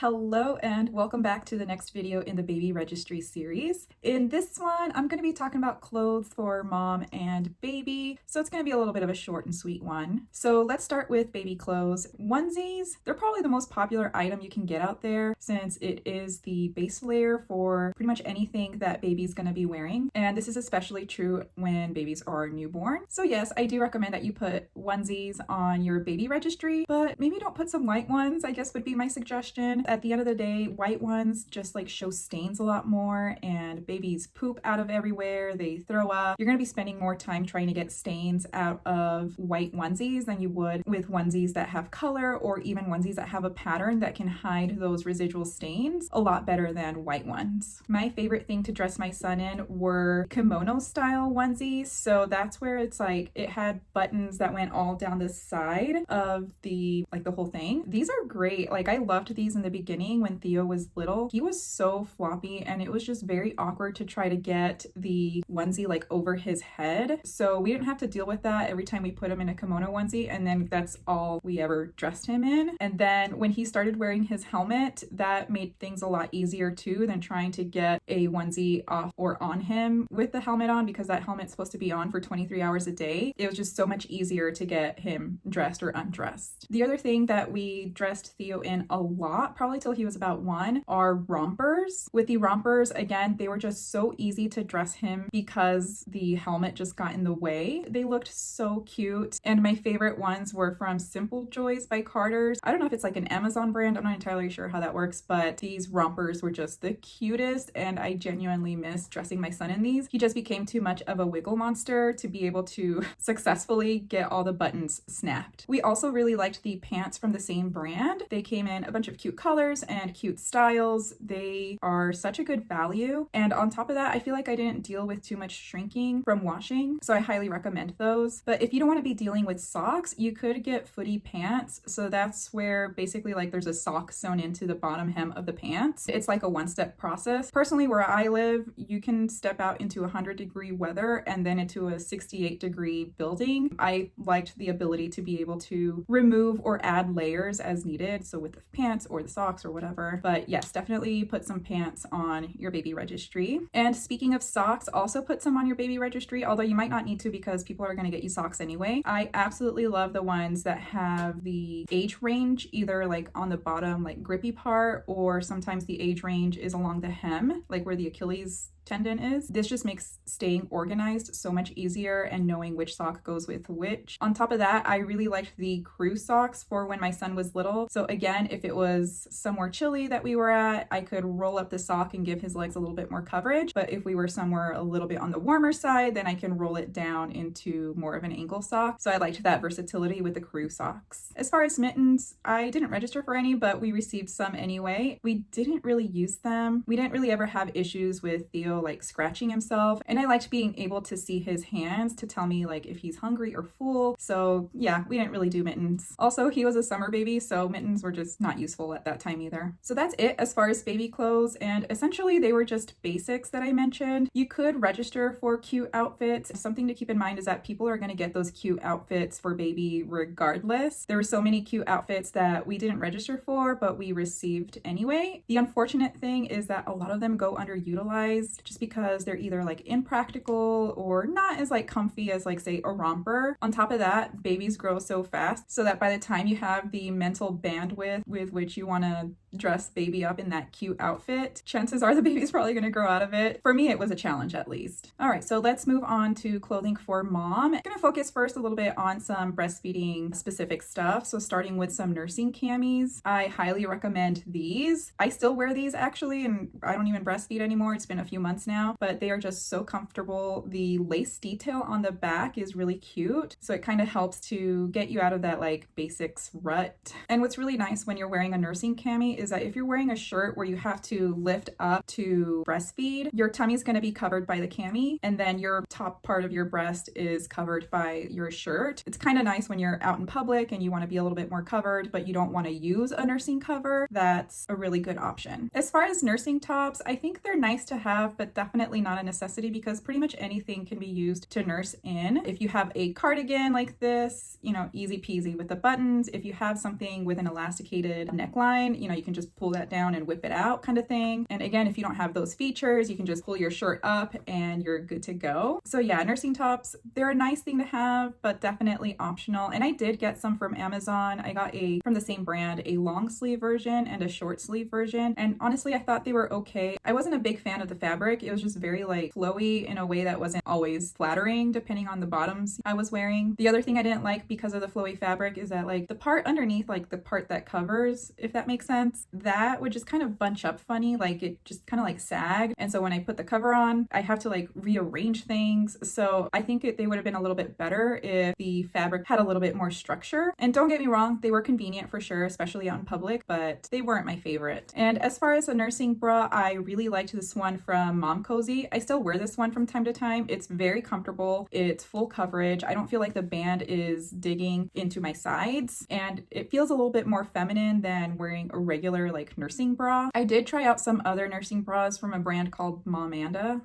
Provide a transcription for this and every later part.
Hello and welcome back to the next video in the baby registry series. In this one, I'm going to be talking about clothes for mom and baby, so it's going to be a little bit of a short and sweet one. So let's start with baby clothes. Onesies, they're probably the most popular item you can get out there since it is the base layer for pretty much anything that baby's going to be wearing, and this is especially true when babies are newborn. So yes, I do recommend that you put onesies on your baby registry, but maybe don't put some white ones, I guess would be my suggestion. At the end of the day, white ones just like show stains a lot more, and babies poop out of everywhere, they throw up. You're going to be spending more time trying to get stains out of white onesies than you would with onesies that have color, or even onesies that have a pattern that can hide those residual stains a lot better than white ones. My favorite thing to dress my son in were kimono style onesies. So that's where it's like it had buttons that went all down the side of the whole thing. These are great. Like I loved these in the beginning when Theo was little. He was so floppy and it was just very awkward to try to get the onesie like over his head. So we didn't have to deal with that every time we put him in a kimono onesie, and then that's all we ever dressed him in. And then when he started wearing his helmet, that made things a lot easier too than trying to get a onesie off or on him with the helmet on, because that helmet's supposed to be on for 23 hours a day. It was just so much easier to get him dressed or undressed. The other thing that we dressed Theo in a lot, probably till he was about 1, are rompers. With the rompers, again, they were just so easy to dress him because the helmet just got in the way. They looked so cute, and my favorite ones were from Simple Joys by Carter's. I don't know if it's like an Amazon brand, I'm not entirely sure how that works, but these rompers were just the cutest, and I genuinely miss dressing my son in these. He just became too much of a wiggle monster to be able to successfully get all the buttons snapped. We also really liked the pants from the same brand. They came in a bunch of cute colors and cute styles. They are such a good value, and on top of that, I feel like I didn't deal with too much shrinking from washing, so I highly recommend those. But if you don't want to be dealing with socks, you could get footy pants. So that's where basically like there's a sock sewn into the bottom hem of the pants. It's like a one-step process. Personally, where I live, you can step out into 100-degree weather and then into a 68-degree building. I liked the ability to be able to remove or add layers as needed, so with the pants or the socks or whatever. But yes, definitely put some pants on your baby registry. And speaking of socks, also put some on your baby registry, although you might not need to because people are going to get you socks anyway. I absolutely love the ones that have the age range either like on the bottom like grippy part, or sometimes the age range is along the hem, like where the Achilles tendon is. This just makes staying organized so much easier and knowing which sock goes with which. On top of that, I really liked the crew socks for when my son was little. So again, if it was somewhere chilly that we were at, I could roll up the sock and give his legs a little bit more coverage. But if we were somewhere a little bit on the warmer side, then I can roll it down into more of an ankle sock. So I liked that versatility with the crew socks. As far as mittens, I didn't register for any, but we received some anyway. We didn't really use them. We didn't really ever have issues with Theo like scratching himself, and I liked being able to see his hands to tell me like if he's hungry or full. So yeah, we didn't really do mittens. Also, he was a summer baby, so mittens were just not useful at that time either. So that's it as far as baby clothes, and essentially they were just basics that I mentioned. You could register for cute outfits. Something to keep in mind is that people are going to get those cute outfits for baby regardless. There were so many cute outfits that we didn't register for, but we received anyway. The unfortunate thing is that a lot of them go underutilized just because they're either like impractical or not as like comfy as like say a romper. On top of that, babies grow so fast so that by the time you have the mental bandwidth with which you want to dress baby up in that cute outfit, chances are the baby's probably going to grow out of it. For me, it was a challenge at least. All right, so let's move on to clothing for mom. I'm going to focus first a little bit on some breastfeeding specific stuff. So starting with some nursing camis, I highly recommend these. I still wear these actually, and I don't even breastfeed anymore. It's been a few months now, but they are just so comfortable. The lace detail on the back is really cute, so it kind of helps to get you out of that like basics rut. And what's really nice when you're wearing a nursing cami is that if you're wearing a shirt where you have to lift up to breastfeed, your tummy's going to be covered by the cami, and then your top part of your breast is covered by your shirt. It's kind of nice when you're out in public and you want to be a little bit more covered, but you don't want to use a nursing cover. That's a really good option. As far as nursing tops, I think they're nice to have but definitely not a necessity because pretty much anything can be used to nurse in. If you have a cardigan like this, you know, easy peasy with the buttons. If you have something with an elasticated neckline, you know, you can just pull that down and whip it out kind of thing. And again, if you don't have those features, you can just pull your shirt up and you're good to go. So yeah, nursing tops, they're a nice thing to have, but definitely optional. And I did get some from Amazon. I got from the same brand, a long sleeve version and a short sleeve version. And honestly, I thought they were okay. I wasn't a big fan of the fabric. It was just very like flowy in a way that wasn't always flattering depending on the bottoms I was wearing. The other thing I didn't like because of the flowy fabric is that like the part underneath, like the part that covers, if that makes sense, that would just kind of bunch up funny, like it just kind of like sag. And so when I put the cover on, I have to like rearrange things. So I think they would have been a little bit better if the fabric had a little bit more structure. And don't get me wrong, they were convenient for sure, especially out in public, but they weren't my favorite. And as far as a nursing bra, I really liked this one from Mom Cozy. I still wear this one from time to time. It's very comfortable. It's full coverage. I don't feel like the band is digging into my sides, and it feels a little bit more feminine than wearing a regular like nursing bra. I did try out some other nursing bras from a brand called Momanda,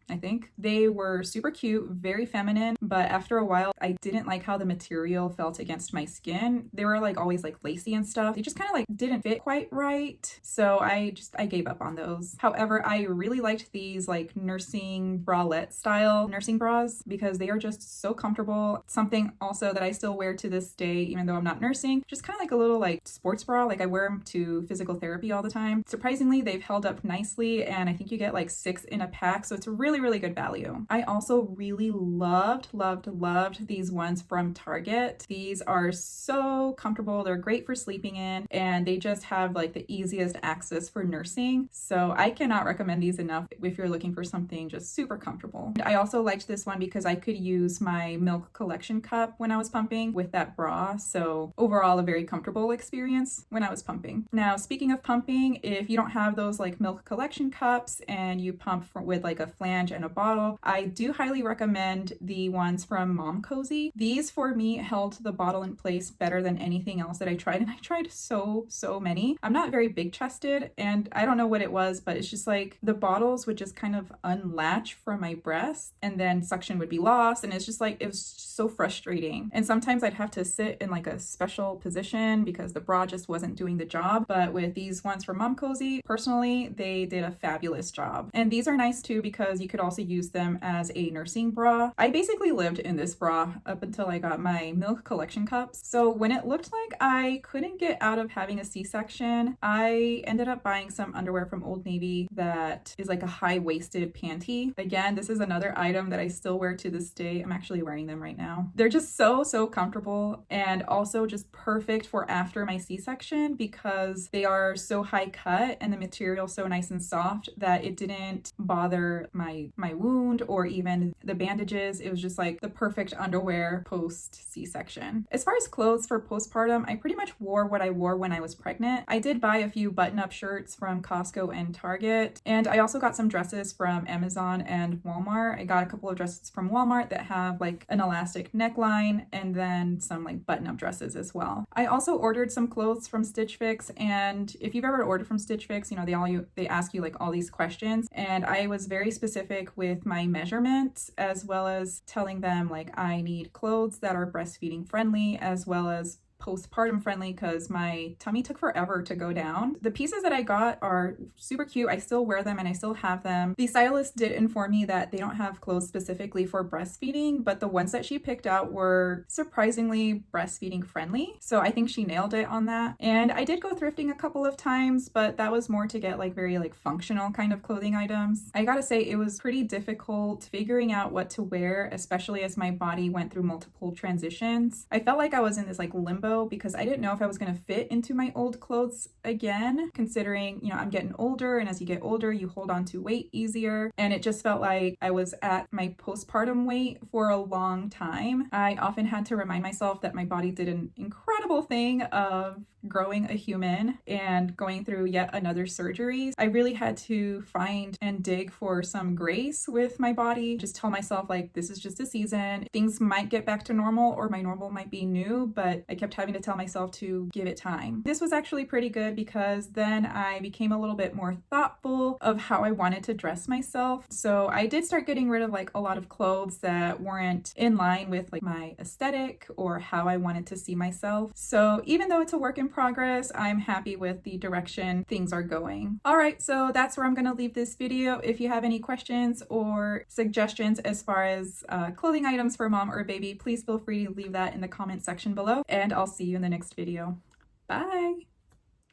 I think. They were super cute, very feminine, but after a while, I didn't like how the material felt against my skin. They were like always like lacy and stuff. They just kind of like didn't fit quite right. So I gave up on those. However, I really liked these like nursing bralette style nursing bras because they are just so comfortable. Something also that I still wear to this day, even though I'm not nursing, just kind of like a little like sports bra. Like I wear them to physical therapy all the time. Surprisingly, they've held up nicely, and I think you get like 6 in a pack. So it's a really good value. I also really loved these ones from Target. These are so comfortable. They're great for sleeping in, and they just have like the easiest access for nursing. So I cannot recommend these enough if you're looking for something just super comfortable. I also liked this one because I could use my milk collection cup when I was pumping with that bra. So overall, a very comfortable experience when I was pumping. Now, speaking of pumping, if you don't have those like milk collection cups and you pump with like a flange and a bottle, I do highly recommend the ones from Mom Cozy. These for me held the bottle in place better than anything else that I tried, and I tried so many. I'm not very big chested, and I don't know what it was, but it's just like the bottles would just kind of unlatch from my breast and then suction would be lost, and it's just like it was so frustrating. And sometimes I'd have to sit in like a special position because the bra just wasn't doing the job. But with these ones from Mom Cozy, personally, they did a fabulous job. And these are nice too because you could also use them as a nursing bra. I basically lived in this bra up until I got my milk collection cups. So when it looked like I couldn't get out of having a C-section, I ended up buying some underwear from Old Navy that is like a high-waisted panty. Again, this is another item that I still wear to this day. I'm actually wearing them right now. They're just so comfortable, and also just perfect for after my C-section because they are so high cut and the material so nice and soft that it didn't bother my wound or even the bandages. It was just like the perfect underwear post C-section. As far as clothes for postpartum, I pretty much wore what I wore when I was pregnant. I did buy a few button-up shirts from Costco and Target, and I also got some dresses from Amazon and Walmart. I got a couple of dresses from Walmart that have like an elastic neckline, and then some like button-up dresses as well. I also ordered some clothes from Stitch Fix, and if you've ever ordered from Stitch Fix, you know, they ask you like all these questions, and I was very specific with my measurements, as well as telling them like I need clothes that are breastfeeding friendly as well as postpartum friendly because my tummy took forever to go down. The pieces that I got are super cute. I still wear them and I still have them. The stylist did inform me that they don't have clothes specifically for breastfeeding, but the ones that she picked out were surprisingly breastfeeding friendly. So I think she nailed it on that. And I did go thrifting a couple of times, but that was more to get like very like functional kind of clothing items. I gotta say it was pretty difficult figuring out what to wear, especially as my body went through multiple transitions. I felt like I was in this like limbo because I didn't know if I was going to fit into my old clothes again, considering, you know, I'm getting older, and as you get older, you hold on to weight easier. And it just felt like I was at my postpartum weight for a long time. I often had to remind myself that my body did an incredible thing of growing a human and going through yet another surgery. I really had to find and dig for some grace with my body. Just tell myself like, this is just a season. Things might get back to normal, or my normal might be new, but I kept having to tell myself to give it time. This was actually pretty good because then I became a little bit more thoughtful of how I wanted to dress myself. So I did start getting rid of like a lot of clothes that weren't in line with like my aesthetic or how I wanted to see myself. So even though it's a work in progress, I'm happy with the direction things are going. All right, so that's where I'm going to leave this video. If you have any questions or suggestions as far as clothing items for mom or baby, please feel free to leave that in the comment section below, and I'll see you in the next video. Bye!